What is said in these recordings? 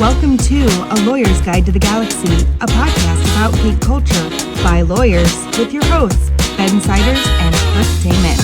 Welcome to A Lawyer's Guide to the Galaxy, a podcast about geek culture by lawyers with your hosts, Ben Siders and Kirk Damon.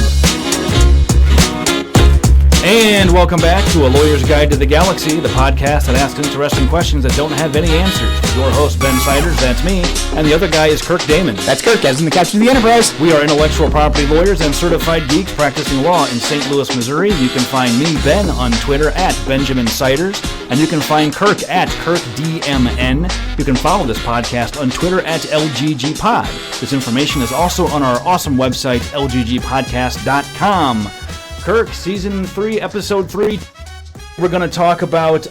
And welcome back to A Lawyer's Guide to the Galaxy, the podcast that asks interesting questions that don't have any answers. Your host, Ben Siders, that's me, and the other guy is Kirk Damon. That's Kirk, as in the captain of the Enterprise. We are intellectual property lawyers and certified geeks practicing law in St. Louis, Missouri. You can find me, Ben, on Twitter at Benjamin Siders, and you can find Kirk at KirkDMN. You can follow this podcast on Twitter at LGGPod. This information is also on our awesome website, lggpodcast.com. Kirk, Season 3, Episode 3. We're going to talk about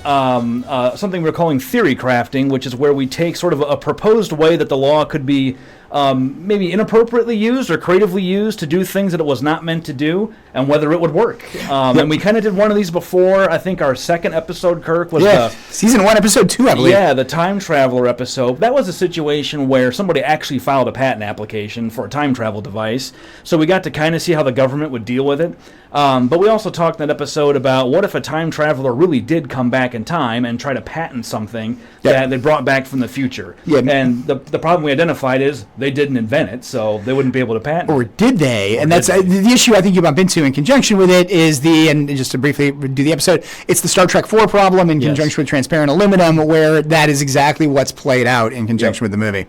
something we're calling theory crafting, which is where we take sort of a proposed way that the law could be maybe inappropriately used or creatively used to do things that it was not meant to do, and whether it would work. And we kind of did one of these before. I think our second episode, Kirk, was Season 1, Episode 2, I believe. Yeah, the time traveler episode. That was a situation where somebody actually filed a patent application for a time travel device, so we got to kind of see how the government would deal with it. But we also talked in that episode about what if a time traveler really did come back in time and try to patent something that they brought back from the future. And the problem we identified is they didn't invent it, so they wouldn't be able to patent it. Or did they? And that's the issue I think you bump into in conjunction with it is and just to briefly do the episode, it's the Star Trek 4 problem in conjunction with transparent aluminum, where that is exactly what's played out in conjunction with the movie.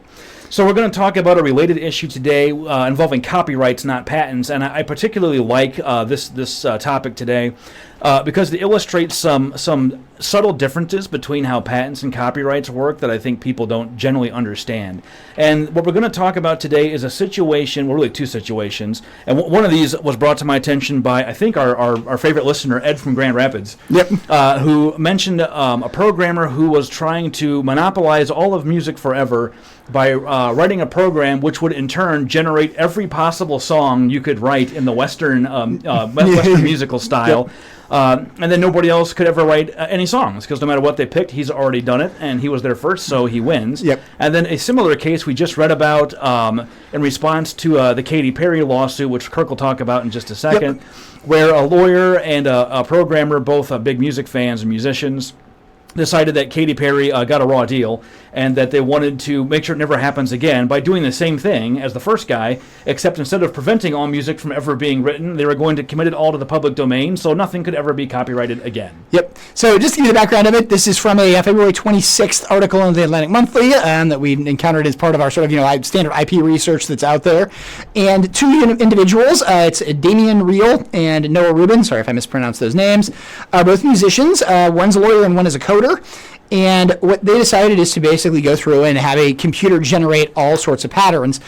So we're going to talk about a related issue today involving copyrights, not patents, and I particularly like this topic today because it illustrates some subtle differences between how patents and copyrights work that I think people don't generally understand. And what we're going to talk about today is a situation, well, really two situations, and one of these was brought to my attention by, I think, our favorite listener, Ed from Grand Rapids, who mentioned a programmer who was trying to monopolize all of music forever by writing a program which would in turn generate every possible song you could write in the Western Western musical style. And then nobody else could ever write any songs, because no matter what they picked, he's already done it, and he was there first, so he wins. And then a similar case we just read about in response to the Katy Perry lawsuit, which Kirk will talk about in just a second, where a lawyer and a programmer, both big music fans and musicians, decided that Katy Perry got a raw deal and that they wanted to make sure it never happens again by doing the same thing as the first guy, except instead of preventing all music from ever being written, they were going to commit it all to the public domain, so nothing could ever be copyrighted again. So just to give you the background of it, this is from a February 26th article in the Atlantic Monthly that we encountered as part of our sort of standard IP research that's out there. And two individuals, it's Damian Reel and Noah Rubin, sorry if I mispronounced those names, are both musicians. One's a lawyer and one is a coder. And what they decided is to basically go through and have a computer generate all sorts of patterns.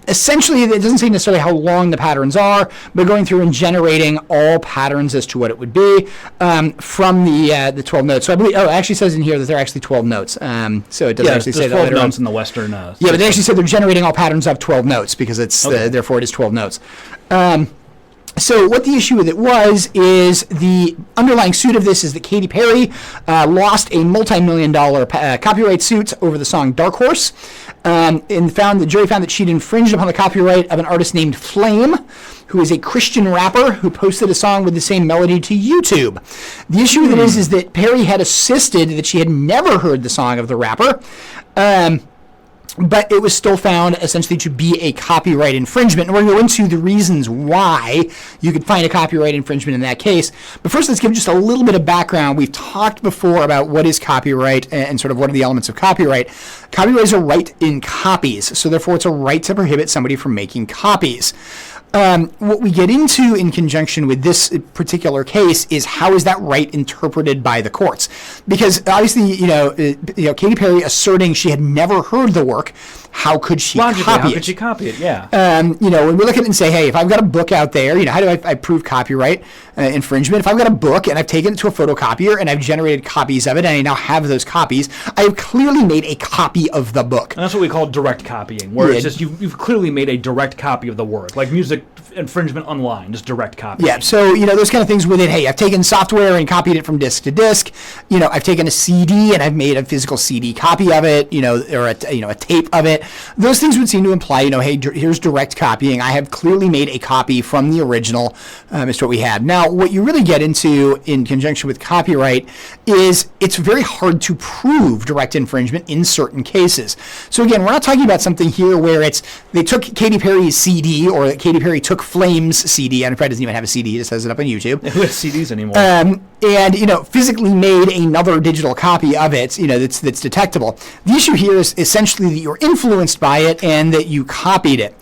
Essentially, it doesn't say necessarily how long the patterns are, but going through and generating all patterns as to what it would be from the 12 notes. So I believe, it actually says in here that they're actually 12 notes. So it doesn't actually say that 12 later notes on. in the Western. But they actually said they're generating all patterns of 12 notes because it's therefore it is 12 notes. So what the issue with it was is the underlying suit of this is that Katy Perry lost a multi-million-dollar copyright suit over the song Dark Horse, and the jury found that she'd infringed upon the copyright of an artist named Flame, who is a Christian rapper who posted a song with the same melody to YouTube. The issue with it is that Perry had insisted that she had never heard the song of the rapper, but it was still found essentially to be a copyright infringement. And we're going to go into the reasons why you could find a copyright infringement in that case. But first, let's give just a little bit of background. We've talked before about what is copyright and sort of what are the elements of copyright. Copyright is a right in copies, so therefore it's a right to prohibit somebody from making copies. What we get into in conjunction with this particular case is how is that right interpreted by the courts? Because obviously, Katy Perry asserting she had never heard the work, how could she copy it? How could she copy it? Yeah. When we look at it and say, hey, if I've got a book out there, how do I prove copyright infringement? If I've got a book and I've taken it to a photocopier and I've generated copies of it and I now have those copies, I have clearly made a copy of the book. And that's what we call direct copying, where it's just you've clearly made a direct copy of the work, like music infringement online, just direct copy. Yeah, so, those kind of things with it, hey, I've taken software and copied it from disk to disk. I've taken a CD and I've made a physical CD copy of it, or a tape of it. Those things would seem to imply, hey, here's direct copying. I have clearly made a copy from the original, is what we have. Now, what you really get into in conjunction with copyright is it's very hard to prove direct infringement in certain cases. So again, we're not talking about something here where they took Katy Perry's CD, or that Katy Perry took Flame's CD, and probably doesn't even have a CD, just has it up on YouTube. Who has CDs anymore? And physically made another digital copy of it, that's detectable. The issue here is essentially that you're influenced by it and that you copied it.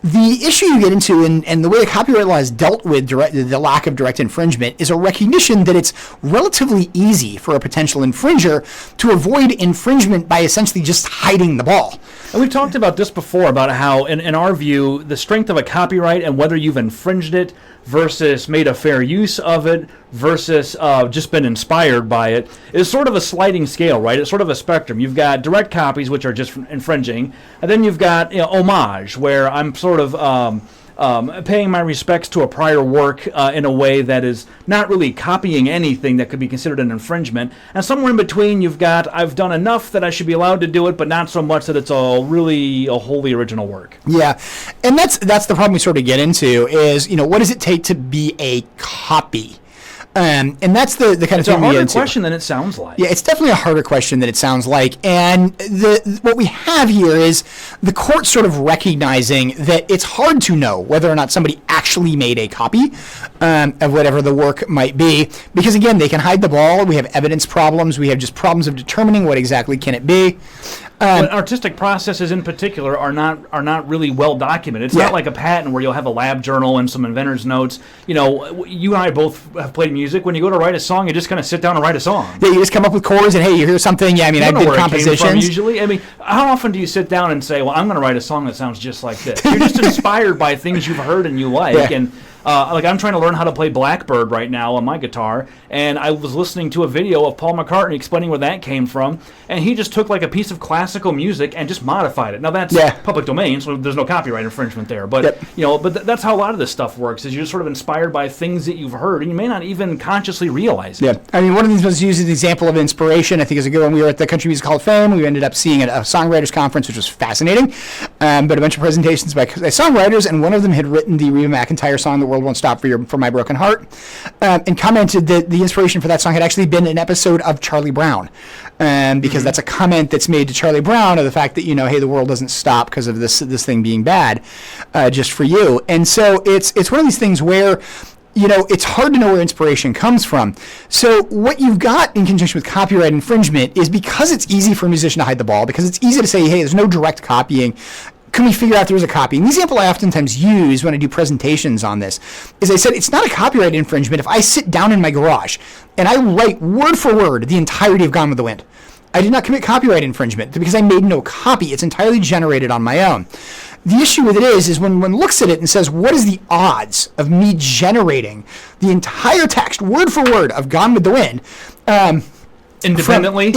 The issue you get into, and the way the copyright law has dealt with the lack of direct infringement, is a recognition that it's relatively easy for a potential infringer to avoid infringement by essentially just hiding the ball. And we've talked about this before, about how, in our view, the strength of a copyright and whether you've infringed it versus made a fair use of it versus just been inspired by it is sort of a sliding scale, right? It's sort of a spectrum. You've got direct copies, which are just infringing, and then you've got homage, where I'm sort of paying my respects to a prior work in a way that is not really copying anything that could be considered an infringement. And somewhere in between, you've got, I've done enough that I should be allowed to do it, but not so much that it's really a wholly original work. Yeah, and that's the problem we sort of get into is, what does it take to be a copy? And that's the kind of thing we get into. It's a harder question than it sounds like. Yeah, it's definitely a harder question than it sounds like. And what we have here is the court sort of recognizing that it's hard to know whether or not somebody actually made a copy of whatever the work might be. Because, again, they can hide the ball. We have evidence problems. We have just problems of determining what exactly can it be. But artistic processes in particular are not really well documented. It's not like a patent where you'll have a lab journal and some inventor's notes. You and I both have played music. When you go to write a song, you just kind of sit down and write a song. Yeah, you just come up with chords and, hey, you hear something. Yeah, I mean, I did compositions. It came from usually. I mean, how often do you sit down and say, well, I'm going to write a song that sounds just like this? You're just inspired by things you've heard and you like. Yeah. And I'm trying to learn how to play Blackbird right now on my guitar, and I was listening to a video of Paul McCartney explaining where that came from, and he just took like a piece of classical music and just modified it. Now that's public domain, so there's no copyright infringement there. But that's how a lot of this stuff works. Is you're sort of inspired by things that you've heard, and you may not even consciously realize it. Yeah, I mean, one of these was used as an example of inspiration. I think is a good one. We were at the Country Music Hall of Fame. We ended up seeing a songwriters conference, which was fascinating. But a bunch of presentations by songwriters, and one of them had written the Reba McEntire song "The World Won't Stop for My Broken Heart," and commented that the inspiration for that song had actually been an episode of Charlie Brown, because that's a comment that's made to Charlie Brown of the fact that, hey, the world doesn't stop because of this thing being bad, just for you. And so it's one of these things where, it's hard to know where inspiration comes from. So what you've got in conjunction with copyright infringement is, because it's easy for a musician to hide the ball, because it's easy to say, hey, there's no direct copying, can we figure out there's a copy? And the example I oftentimes use when I do presentations on this is I said it's not a copyright infringement if I sit down in my garage and I write word for word the entirety of Gone with the Wind. I did not commit copyright infringement because I made no copy. It's entirely generated on my own. The issue with it is when one looks at it and says, what is the odds of me generating the entire text, word for word, of Gone with the Wind, independently,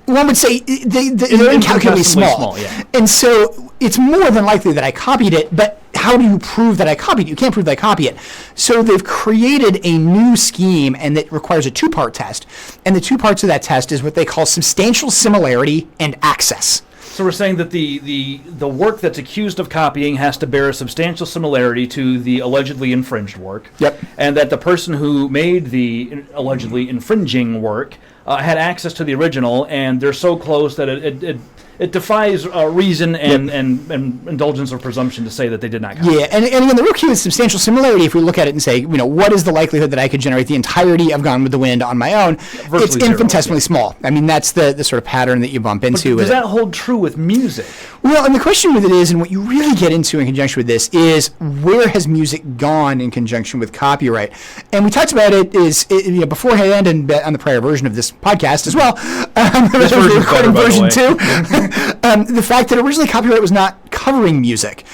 one would say they're incalculably small. Yeah. And so it's more than likely that I copied it, but how do you prove that I copied it? You can't prove that I copy it. So they've created a new scheme, and that requires a two-part test. And the two parts of that test is what they call substantial similarity and access. So we're saying that the work that's accused of copying has to bear a substantial similarity to the allegedly infringed work. Yep. And that the person who made the allegedly infringing work had access to the original, and they're so close that it defies reason and indulgence or presumption to say that they did not copy. Yeah, and again, the real key is substantial similarity. If we look at it and say, what is the likelihood that I could generate the entirety of Gone with the Wind on my own? It's infinitesimally small. I mean, that's the sort of pattern that you bump into. But does that hold true with music? Well, and the question with it is, and what you really get into in conjunction with this is, where has music gone in conjunction with copyright? And we talked about it beforehand and on the prior version of this podcast as well. This version's better, by the way. The fact that originally copyright was not covering music.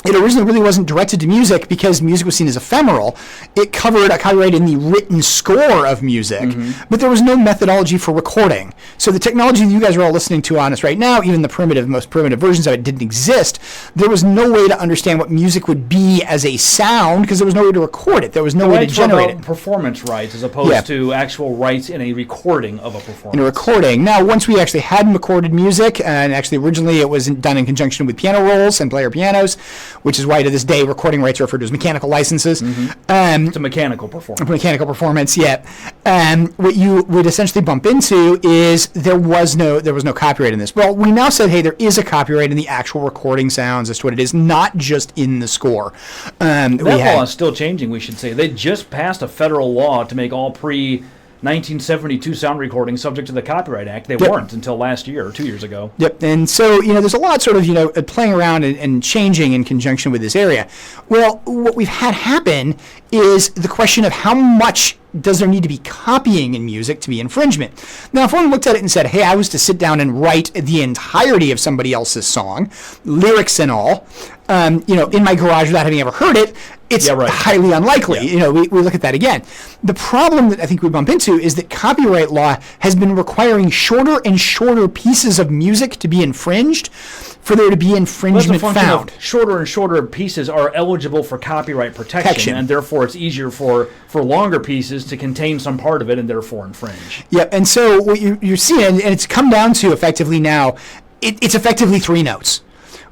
it originally really wasn't directed to music because music was seen as ephemeral. It covered a copyright in the written score of music, but there was no methodology for recording. So the technology that you guys are all listening to on us right now, even the most primitive versions of it didn't exist. There was no way to understand what music would be as a sound because there was no way to record it. There was no way to generate it. Performance rights as opposed to actual rights in a recording of a performance. In a recording. Now, once we actually had recorded music, and actually originally it was done in conjunction with piano rolls and player pianos, which is why to this day recording rights are referred to as mechanical licenses. It's a mechanical performance. Mechanical performance, yeah. What you would essentially bump into is there was no copyright in this. Well, we now said, hey, there is a copyright in the actual recording sounds as to what it is, not just in the score. That law is still changing, we should say. They just passed a federal law to make all 1972 sound recordings subject to the Copyright Act. They weren't until last year or 2 years ago. Yep. And so, there's a lot sort of, playing around and changing in conjunction with this area. Well, what we've had happen is the question of how much does there need to be copying in music to be infringement? Now, if one looked at it and said, hey, I was to sit down and write the entirety of somebody else's song, lyrics and all, in my garage without having ever heard it, it's highly unlikely. We look at that again. The problem that I think we bump into is that copyright law has been requiring shorter and shorter pieces of music to be infringed for there to be infringement found. Shorter and shorter pieces are eligible for copyright protection, and therefore it's easier for longer pieces to contain some part of it and therefore infringe. Yep, and so what you're seeing, and it's come down to effectively now, it's effectively 3 notes.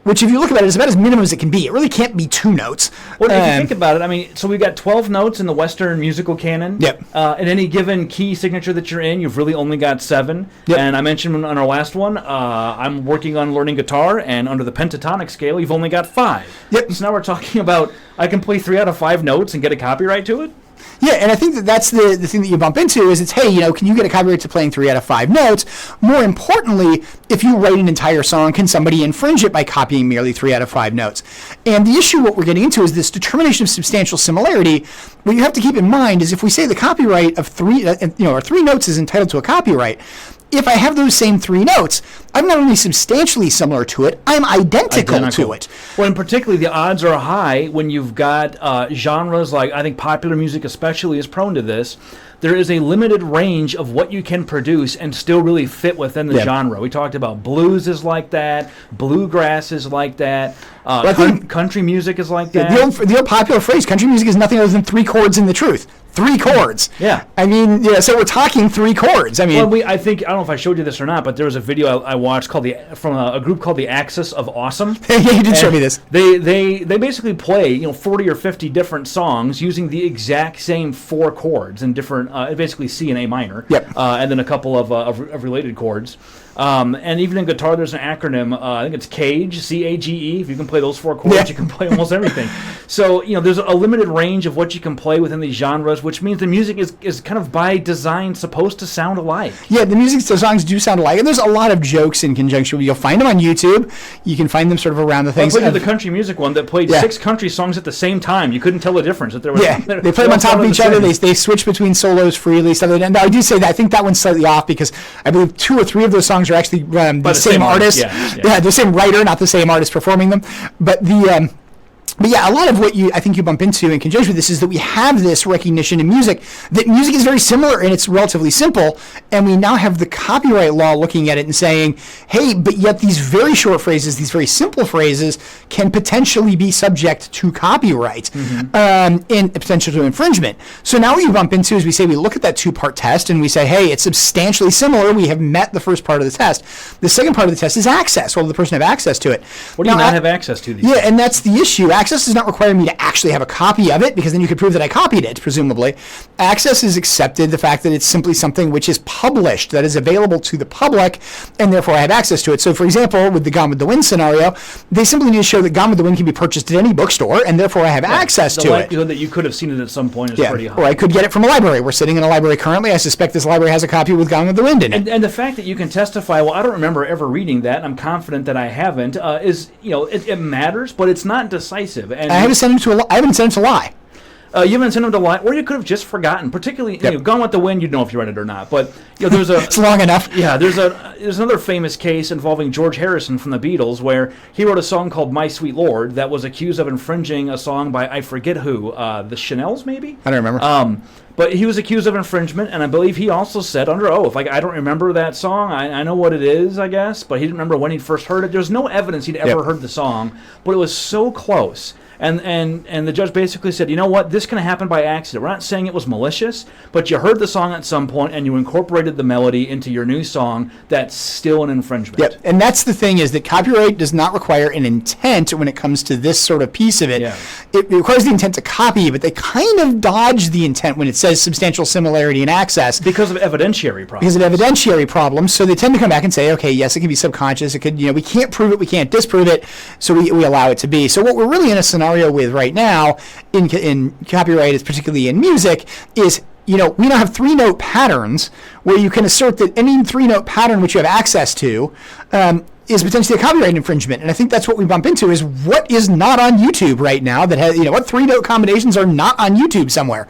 Which, if you look at it, is about as minimum as it can be. It really can't be 2 notes. Well, if you think about it, so we've got 12 notes in the Western musical canon. Yep. In any given key signature that you're in, you've really only got 7. Yep. And I mentioned on our last one, I'm working on learning guitar, and under the pentatonic scale, you've only got 5. Yep. So now we're talking about I can play 3 out of 5 notes and get a copyright to it? Yeah, and I think that's the thing that you bump into is hey, can you get a copyright to playing 3 out of 5 notes? More importantly, if you write an entire song, can somebody infringe it by copying merely 3 out of 5 notes? And the issue, what we're getting into, is this determination of substantial similarity. What you have to keep in mind is if we say the copyright of 3, or 3 notes is entitled to a copyright, if I have those same 3 notes, I'm not only substantially similar to it, I'm identical to it. Well, and particularly the odds are high when you've got genres like, I think popular music especially is prone to this. There is a limited range of what you can produce and still really fit within the genre. We talked about blues is like that, bluegrass is like that, country music is like that. The old popular phrase, country music is nothing other than 3 chords in the truth. 3 chords. Yeah. So we're talking 3 chords. Well, I don't know if I showed you this or not, but there was a video I watched from a group called the Axis of Awesome. Yeah, you did show me this. They basically play 40 or 50 different songs using the exact same 4 chords in different, basically C and A minor. Yep. And then a couple of related chords. And even in guitar, there's an acronym. I think it's CAGE, C-A-G-E. If you can play those 4 chords, you can play almost everything. So, there's a limited range of what you can play within these genres, which means the music is kind of by design supposed to sound alike. Yeah, the songs do sound alike. And there's a lot of jokes in conjunction. You'll find them on YouTube. You can find them sort of around the things. I played the country music one that played 6 country songs at the same time. You couldn't tell the difference. They play them on top of each other. They switch between solos freely. Stuff like that. Now, I do say that. I think that one's slightly off because I believe 2 or 3 of those songs are actually the same artist. Yeah, the same writer, not the same artist performing them. But a lot of what I think you bump into in conjunction with this is that we have this recognition in music that music is very similar and it's relatively simple, and we now have the copyright law looking at it and saying, hey, but yet these very short phrases, these very simple phrases, can potentially be subject to copyright and potential to infringement. So now what you bump into is we look at that 2-part test and we say, hey, it's substantially similar. We have met the first part of the test. The second part of the test is access. Will the person have access to it? What do you not have access to these days? And that's the issue. Access does not require me to actually have a copy of it, because then you could prove that I copied it, presumably. Access is accepted, the fact that it's simply something which is published, that is available to the public, and therefore I have access to it. So, for example, with the Gone with the Wind scenario, they simply need to show that Gone with the Wind can be purchased at any bookstore, and therefore I have access to it. The likelihood that you could have seen it at some point is pretty high. Or I could get it from a library. We're sitting in a library currently. I suspect this library has a copy with Gone with the Wind in it. And the fact that you can testify, well, I don't remember ever reading that, and I'm confident that I haven't, it matters, but it's not decisive. And I have an incentive to lie. You haven't sent them to line, or you could have just forgotten. Particularly, Gone with the Wind, you'd know if you read it or not. But there's a it's long enough. Yeah, there's another famous case involving George Harrison from the Beatles, where he wrote a song called "My Sweet Lord" that was accused of infringing a song by I forget who, the Chanels maybe. I don't remember. But he was accused of infringement, and I believe he also said under oath, like, I don't remember that song. I know what it is, I guess, but he didn't remember when he first heard it. There's no evidence he'd ever heard the song, but it was so close. And the judge basically said, you know what, this can happen by accident. We're not saying it was malicious, but you heard the song at some point and you incorporated the melody into your new song. That's still an infringement. Yep, and that's the thing, is that copyright does not require an intent when it comes to this sort of piece of it. Yeah. It requires the intent to copy, but they kind of dodge the intent when it says substantial similarity in access. Because of evidentiary problems. Because of evidentiary problems, so they tend to come back and say, okay, yes, it can be subconscious, it could, we can't prove it, we can't disprove it, so we allow it to be. So what we're really in a scenario with right now in copyright, is particularly in music, is we now have 3-note patterns where you can assert that any 3-note pattern which you have access to is potentially a copyright infringement. And I think that's what we bump into, is what is not on YouTube right now that has, what 3-note combinations are not on YouTube somewhere.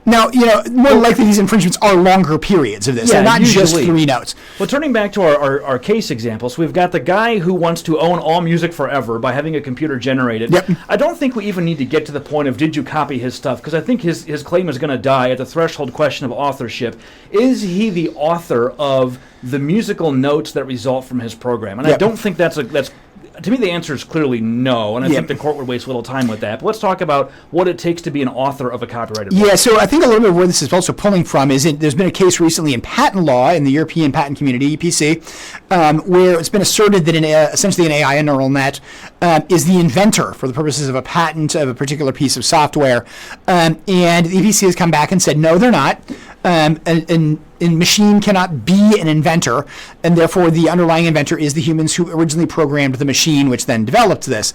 Now, more than likely these infringements are longer periods of this. Yeah, they're not usually. just 3 notes. Well, turning back to our case examples, we've got the guy who wants to own all music forever by having a computer generate it. Yep. I don't think we even need to get to the point of did you copy his stuff, because I think his claim is going to die at the threshold question of authorship. Is he the author of the musical notes that result from his program? And I don't think that's to me, the answer is clearly no, and I think the court would waste little time with that. But let's talk about what it takes to be an author of a copyrighted work. Yeah, so I think a little bit of where this is also pulling from is there's been a case recently in patent law in the European patent community, EPC, where it's been asserted that essentially an AI, a neural net, is the inventor for the purposes of a patent of a particular piece of software. And the EPC has come back and said, no, they're not. And machine cannot be an inventor, and therefore the underlying inventor is the humans who originally programmed the machine, which then developed this.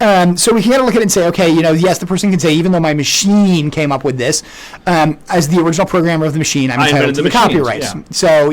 So we can look at it and say, okay, yes, the person can say, even though my machine came up with this, as the original programmer of the machine, I'm entitled to the copyrights. Yeah. So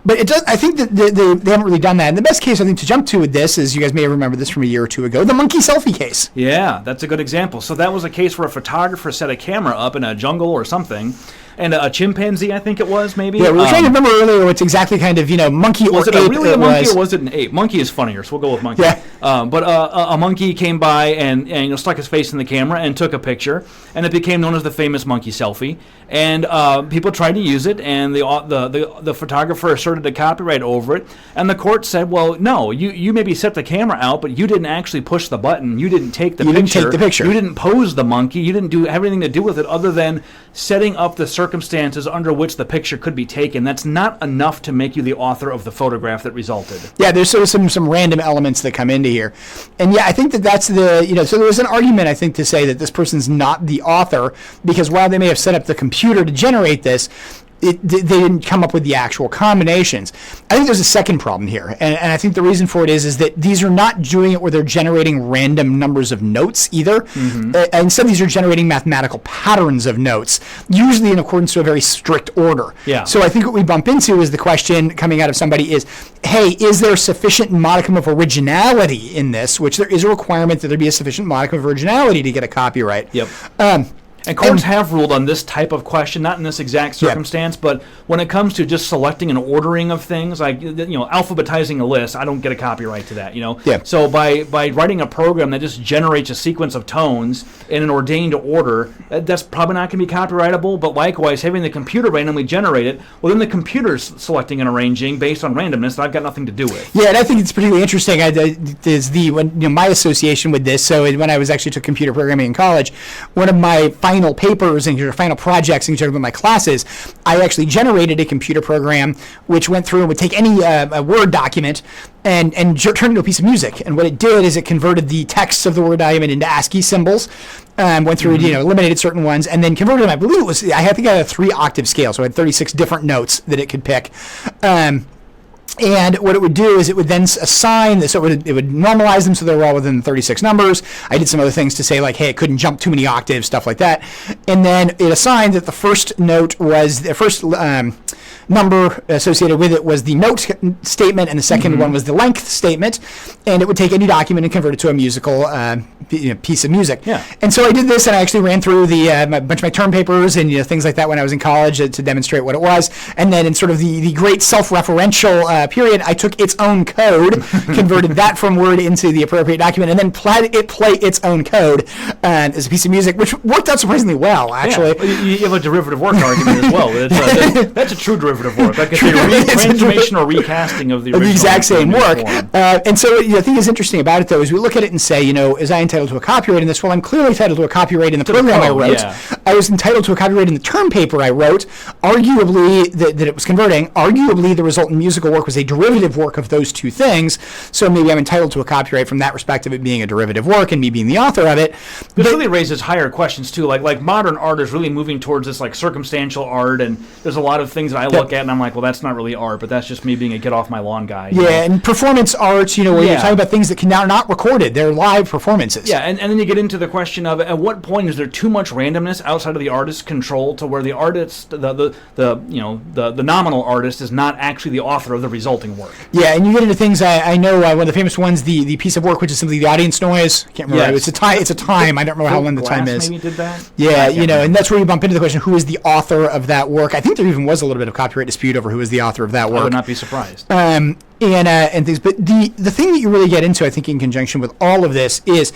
but it does. I think that they haven't really done that. And the best case I think to jump to with this is, you guys may remember this from a year or two ago, the monkey selfie case. Yeah, that's a good example. So that was a case where a photographer set a camera up in a jungle or something. And a chimpanzee, I think it was, maybe? Yeah, we were trying to remember earlier what's exactly kind of, monkey or ape. Was it really a monkey or was it an ape? Monkey is funnier, so we'll go with monkey. Yeah. But a monkey came by and stuck his face in the camera and took a picture, and it became known as the famous monkey selfie. And people tried to use it, and the photographer asserted a copyright over it. And the court said, well, no, you maybe set the camera out, but you didn't actually push the button. You didn't take the picture. You didn't take the picture. You didn't pose the monkey. You didn't have anything to do with it other than setting up the circumstances under which the picture could be taken. That's not enough to make you the author of the photograph that resulted. Yeah, there's sort of some random elements that come into here. And yeah, I think that's so there was an argument, I think, to say that this person's not the author, because while they may have set up the computer to generate this, they didn't come up with the actual combinations. I think there's a second problem here, and I think the reason for it is that these are not doing it where they're generating random numbers of notes either. Mm-hmm. Instead, these are generating mathematical patterns of notes, usually in accordance to a very strict order. Yeah. So I think what we bump into is the question coming out of somebody is, hey, is there sufficient modicum of originality in this, which there is a requirement that there be a sufficient modicum of originality to get a copyright. Yep. And courts have ruled on this type of question, not in this exact circumstance, but when it comes to just selecting and ordering of things, like alphabetizing a list, I don't get a copyright to that. Yeah. So by writing a program that just generates a sequence of tones in an ordained order, that's probably not going to be copyrightable. But likewise, having the computer randomly generate it, well, then the computer's selecting and arranging based on randomness that I've got nothing to do with. Yeah, and I think it's particularly interesting. My association with this. So when I took computer programming in college, one of my final papers and final projects in my classes, I actually generated a computer program which went through and would take any a Word document and turn it into a piece of music. And what it did is it converted the texts of the Word document into ASCII symbols, went through, eliminated certain ones, and then converted them. I believe I think I had a 3-octave scale, so I had 36 different notes that it could pick. And what it would do is it would then assign this, so it would normalize them so they were all within 36 numbers. I did some other things to say, like, hey, it couldn't jump too many octaves, stuff like that. And then it assigned that the first note was, the first number associated with it was the note statement, and the second one was the length statement, and it would take any document and convert it to a musical piece of music. Yeah. And so I did this, and I actually ran through a bunch of my term papers and things like that when I was in college to demonstrate what it was. And then in sort of the great self-referential period, I took its own code, converted that from Word into the appropriate document, and then let it play its own code as a piece of music, which worked out surprisingly well, actually. Yeah. You have a derivative work argument as well. That's a true derivative work. Like it's a transformation or recasting of the original. The exact same work. Form. And so the thing that's interesting about it, though, is we look at it and say, is I entitled to a copyright in this? Well, I'm clearly entitled to a copyright in the program I wrote. Yeah. I was entitled to a copyright in the term paper I wrote. Arguably, that it was converting. Arguably, the resultant musical work was a derivative work of those two things. So maybe I'm entitled to a copyright from that respect of it being a derivative work and me being the author of it. This really raises higher questions too. Like modern art is really moving towards this like circumstantial art, and there's a lot of things that I look at and I'm like, well, that's not really art, but that's just me being a get off my lawn guy. Yeah, and performance arts, where you're talking about things that can now not recorded; they're live performances. Yeah, and then you get into the question of at what point is there too much randomness outside of the artist's control to where the artist, the nominal artist, is not actually the author of the resulting work. Yeah, and you get into things. I know one of the famous ones, the piece of work which is simply the audience noise. I can't remember. Yes. It's a time. I don't remember how long the time is. Maybe did that. Yeah, and that's where you bump into the question: who is the author of that work? I think there even was a little bit of copyright dispute over who is the author of that work. I would not be surprised. And things, but the thing that you really get into, I think, in conjunction with all of this is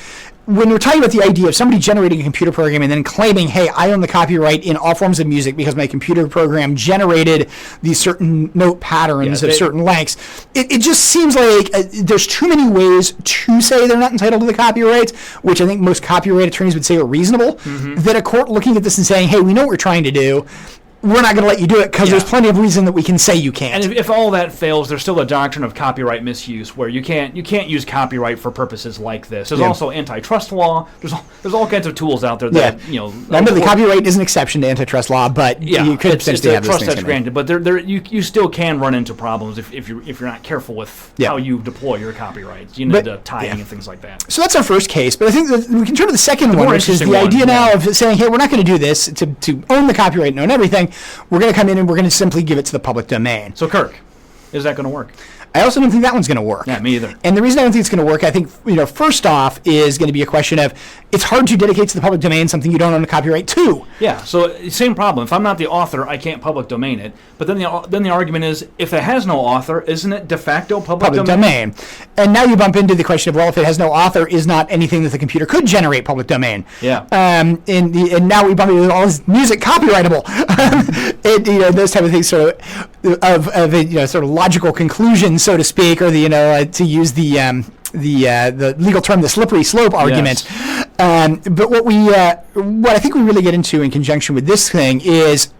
when we're talking about the idea of somebody generating a computer program and then claiming, hey, I own the copyright in all forms of music because my computer program generated these certain note patterns of certain lengths, it just seems like there's too many ways to say they're not entitled to the copyright, which I think most copyright attorneys would say are reasonable, that a court looking at this and saying, hey, we know what we're trying to do, we're not going to let you do it because there's plenty of reason that we can say you can't. And if all that fails, there's still a doctrine of copyright misuse where you can't use copyright for purposes like this. There's also antitrust law. There's all kinds of tools out there that Remember, the copyright is an exception to antitrust law, but you could potentially have those things. That's granted, but you still can run into problems if you're not careful with how you deploy your copyrights. The tying and things like that. So that's our first case, but I think that we can turn to the second one, which is the idea now of saying, hey, we're not going to do this to own the copyright and own everything. We're going to come in and we're going to simply give it to the public domain. So, Kirk, is that going to work? I also don't think that one's going to work. Yeah, me either. And the reason I don't think it's going to work, I think, first off, is going to be a question of it's hard to dedicate to the public domain something you don't own a copyright to. Yeah, so same problem. If I'm not the author, I can't public domain it. But then the argument is, if it has no author, isn't it de facto public domain? And now you bump into the question of, well, if it has no author, is not anything that the computer could generate public domain? Yeah. And now we bump into all this music copyrightable. Those type of things, sort of sort of logical conclusions, so to speak, or to use the legal term, the slippery slope argument. Yes. But what I think we really get into in conjunction with this thing is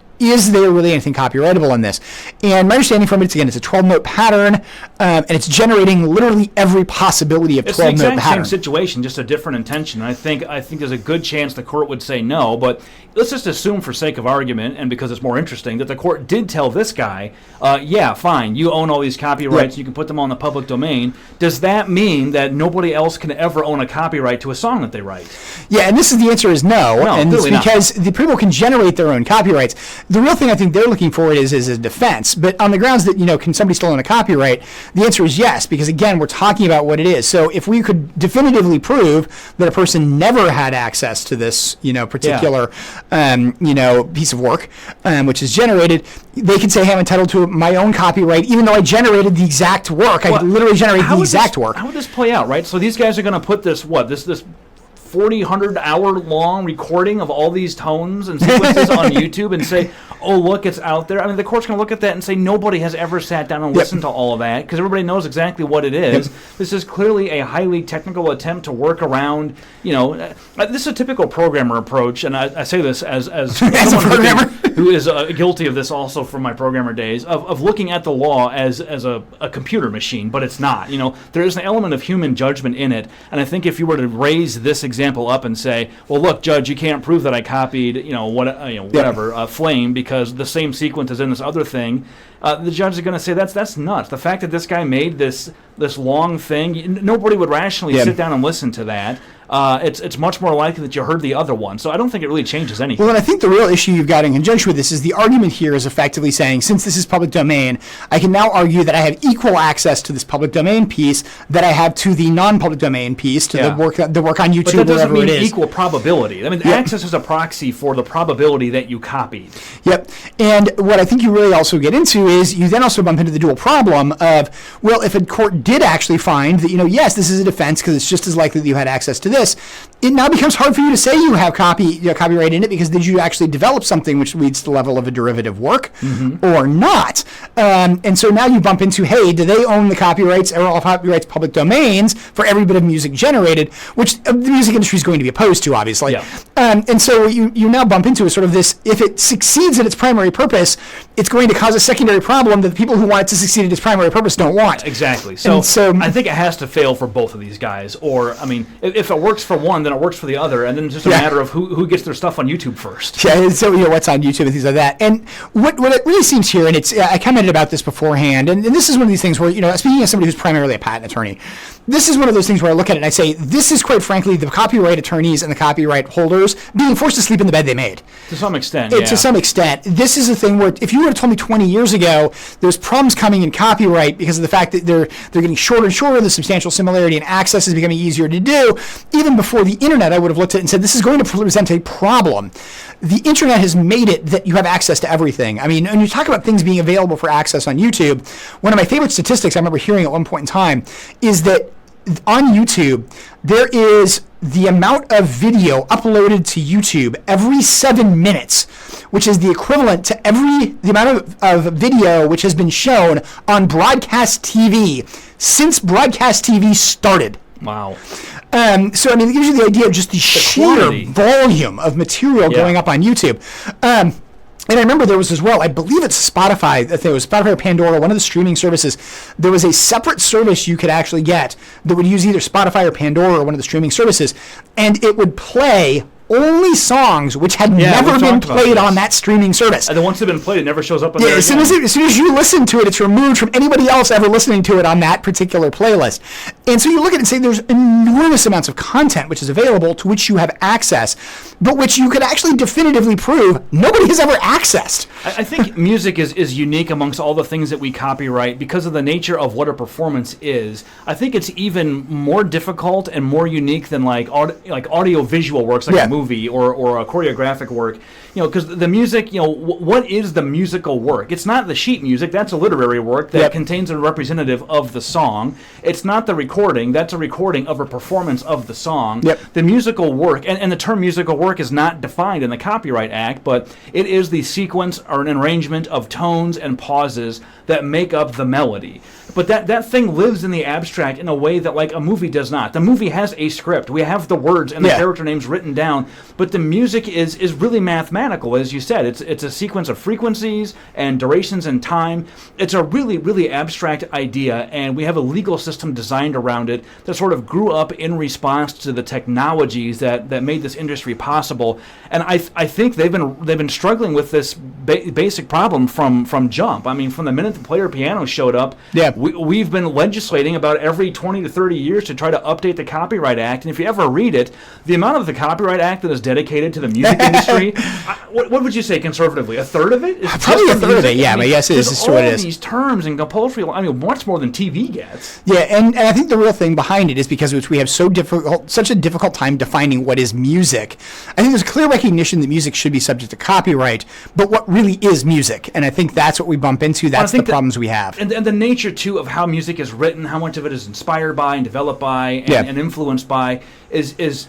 there really anything copyrightable in this? And my understanding from it is, again, it's a 12-note pattern, and it's generating literally every possibility of 12-note pattern. It's the exact same situation, just a different intention. And I think there's a good chance the court would say no, but let's just assume for sake of argument, and because it's more interesting, that the court did tell this guy, yeah, fine, you own all these copyrights, you can put them on the public domain. Does that mean that nobody else can ever own a copyright to a song that they write? Yeah, and the answer is no, and it's because the people can generate their own copyrights. The real thing I think they're looking for is a defense, but on the grounds that, can somebody still own a copyright, the answer is yes, because again, we're talking about what it is. So if we could definitively prove that a person never had access to this, particular, piece of work, which is generated, they can say, hey, I'm entitled to my own copyright, even though I generated the exact work. I literally generated the exact work. How would this play out, right? So these guys are going to put this 100-hour-long recording of all these tones and sequences on YouTube and say, oh, look, it's out there. I mean, the court's going to look at that and say nobody has ever sat down and listened to all of that because everybody knows exactly what it is. This is clearly a highly technical attempt to work around, this is a typical programmer approach, and I say this as someone who is guilty of this also from my programmer days, of looking at the law as a computer machine, but it's not. There is an element of human judgment in it, and I think if you were to raise this example up and say, well, look, Judge, you can't prove that I copied, Flame because the same sequence is in this other thing, the judge is going to say that's nuts. The fact that this guy made this long thing, nobody would rationally sit down and listen to that. it's much more likely that you heard the other one. So I don't think it really changes anything. Well, and I think the real issue you've got in conjunction with this is the argument here is effectively saying, since this is public domain, I can now argue that I have equal access to this public domain piece that I have to the non-public domain piece, to the work on YouTube, but that doesn't wherever mean it is. Equal probability. I mean, access is a proxy for the probability that you copied. Yep. And what I think you really also get into is you then also bump into the dual problem of, well, if a court did actually find that, yes, this is a defense because it's just as likely that you had access to this, it now becomes hard for you to say you have copyright in it, because did you actually develop something which leads to the level of a derivative work or not? And so now you bump into, hey, do they own the copyrights? Are all copyrights public domains for every bit of music generated, which the music industry is going to be opposed to, obviously. Yeah. And so you now bump into sort of this, if it succeeds at its primary purpose, it's going to cause a secondary problem that the people who want it to succeed at its primary purpose don't want. Exactly. So I think it has to fail for both of these guys. Or, I mean, if it works for one, then it works for the other, and then it's just a matter of who gets their stuff on YouTube first. Yeah, so what's on YouTube and things like that. And what it really seems here, and I commented about this beforehand, and this is one of these things where, speaking as somebody who's primarily a patent attorney, this is one of those things where I look at it and I say, this is quite frankly the copyright attorneys and the copyright holders being forced to sleep in the bed they made. To some extent, To some extent. This is a thing where if you would have told me 20 years ago there's problems coming in copyright because of the fact that they're getting shorter and shorter, the substantial similarity and access is becoming easier to do, even before the internet, I would have looked at it and said, this is going to present a problem. The internet has made it that you have access to everything. I mean, when you talk about things being available for access on YouTube, one of my favorite statistics I remember hearing at one point in time is that on YouTube, there is the amount of video uploaded to YouTube every 7 minutes, which is the equivalent to the amount of video which has been shown on broadcast TV since broadcast TV started. Wow. So, I mean, it gives you the idea of just the sheer quantity. Volume of material going up on YouTube. And I remember there was as well, I believe it's Spotify, I think it was Spotify or Pandora, one of the streaming services, there was a separate service you could actually get that would use either Spotify or Pandora or one of the streaming services, and it would play only songs which had never been played on that streaming service. And the ones that have been played, it never shows up on there as soon as you listen to it, it's removed from anybody else ever listening to it on that particular playlist. And so you look at it and say there's enormous amounts of content which is available to which you have access, but which you could actually definitively prove nobody has ever accessed. I think music is unique amongst all the things that we copyright because of the nature of what a performance is. I think it's even more difficult and more unique than like audio-visual works, like a movie or a choreographic work. Because the music, what is the musical work? It's not the sheet music. That's a literary work that contains a representative of the song. It's not the recording. That's a recording of a performance of the song. The musical work, and the term musical work is not defined in the Copyright Act, but it is the sequence or an arrangement of tones and pauses that make up the melody. But that thing lives in the abstract in a way that like a movie does not. The movie has a script. We have the words and the character names written down, but the music is really mathematical, as you said. It's a sequence of frequencies and durations and time. It's a really, really abstract idea, and we have a legal system designed around it that sort of grew up in response to the technologies that made this industry possible. And I think they've been struggling with this basic problem from jump. I mean, from the minute the player piano showed up, we've been legislating about every 20 to 30 years to try to update the Copyright Act. And if you ever read it, the amount of the Copyright Act that is dedicated to the music industry, what would you say conservatively? A third of it? Probably a third of it, yeah. My guess is this is what it is. All these terms and compulsory, much more than TV gets. Yeah, and I think the real thing behind it is because we have such a difficult time defining what is music. I think there's a clear recognition that music should be subject to copyright, but what really is music? And I think that's what we bump into. That's the problems we have. And the nature, too, of how music is written, how much of it is inspired by and developed by and influenced by is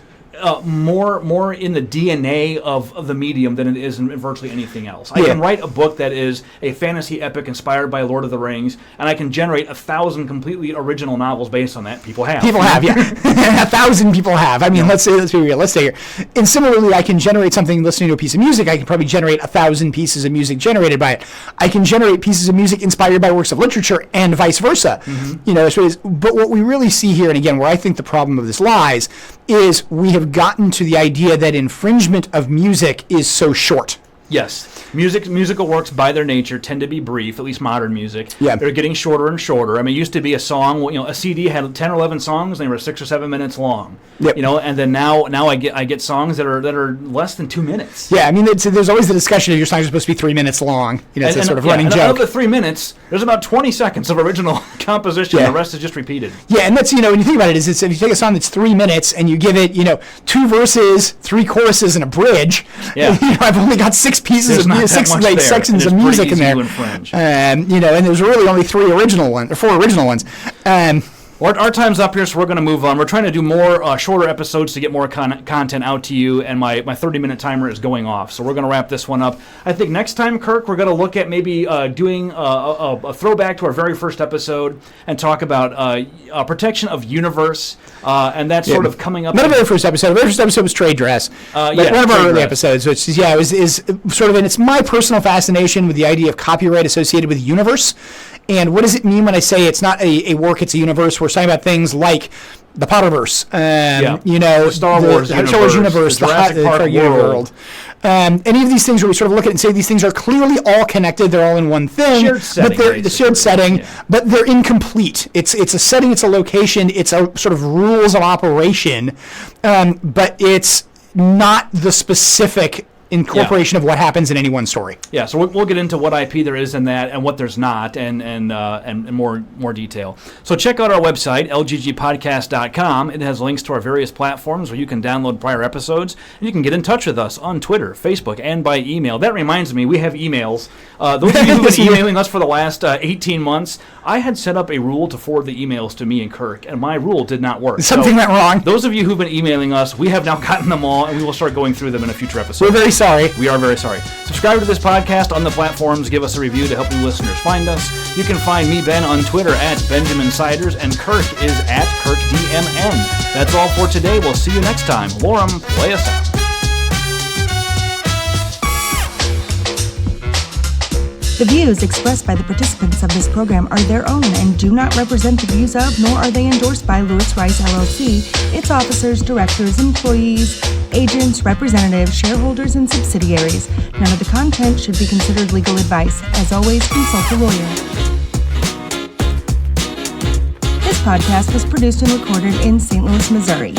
more in the DNA of the medium than it is in virtually anything else. I can write a book that is a fantasy epic inspired by Lord of the Rings, and I can generate 1,000 completely original novels based on that. People have, 1,000 people have. I mean, let's be real. Let's say here. And similarly, I can generate something listening to a piece of music. I can probably generate 1,000 pieces of music generated by it. I can generate pieces of music inspired by works of literature, and vice versa. But what we really see here, and again, where I think the problem of this lies, is we have gotten to the idea that infringement of music is so short. Yes. Musical works by their nature tend to be brief, at least modern music. Yeah. They're getting shorter and shorter. I mean, it used to be a song, a CD had 10 or 11 songs, and they were 6 or 7 minutes long. Yep. And then now I get songs that are less than 2 minutes. Yeah, I mean, there's always the discussion of your songs are supposed to be 3 minutes long. It's a sort of running and joke. Of the 3 minutes, there's about 20 seconds of original composition. Yeah. The rest is just repeated. Yeah, and that's, when you think about it, if you take a song that's 3 minutes and you give it, 2 verses, 3 choruses, and a bridge, Yeah. I've only got 6 pieces of music, 6 sections of music in there. And there's really only 4 original ones. Our time's up here, so we're going to move on. We're trying to do more shorter episodes to get more content out to you, and my 30-minute timer is going off, so we're going to wrap this one up. I think next time, Kirk, we're going to look at maybe doing a throwback to our very first episode and talk about protection of universe, and that's sort of coming up. Not the very first episode. The very first episode was trade dress. One of our early episodes, which is sort of, and it's my personal fascination with the idea of copyright associated with universe. And what does it mean when I say it's not a work, it's a universe? We're talking about things like the Potterverse, the Star Wars universe, the Jurassic Park world. Any of these things where we sort of look at it and say these things are clearly all connected, they're all in one thing. Shared setting, but the shared setting, but they're incomplete. It's a setting, it's a location, it's a sort of rules of operation, but it's not the specific incorporation of what happens in any one story. Yeah, so we'll get into what IP there is in that and what there's not, and more detail. So check out our website, lggpodcast.com. It has links to our various platforms where you can download prior episodes, and you can get in touch with us on Twitter, Facebook, and by email. That reminds me, we have emails. Those of you who've been emailing us for the last 18 months, I had set up a rule to forward the emails to me and Kirk, and my rule did not work. Something went wrong. Those of you who've been emailing us, we have now gotten them all, and we will start going through them in a future episode. We're very sorry. We are very sorry. Subscribe to this podcast on the platforms. Give us a review to help new listeners find us. You can find me, Ben, on Twitter at Benjamin Siders, and Kirk is at KirkDMN. That's all for today. We'll see you next time. Lorem, play us out. The views expressed by the participants of this program are their own and do not represent the views of, nor are they endorsed by Lewis Rice LLC, its officers, directors, employees, agents, representatives, shareholders, and subsidiaries. None of the content should be considered legal advice. As always, consult a lawyer. This podcast was produced and recorded in St. Louis, Missouri.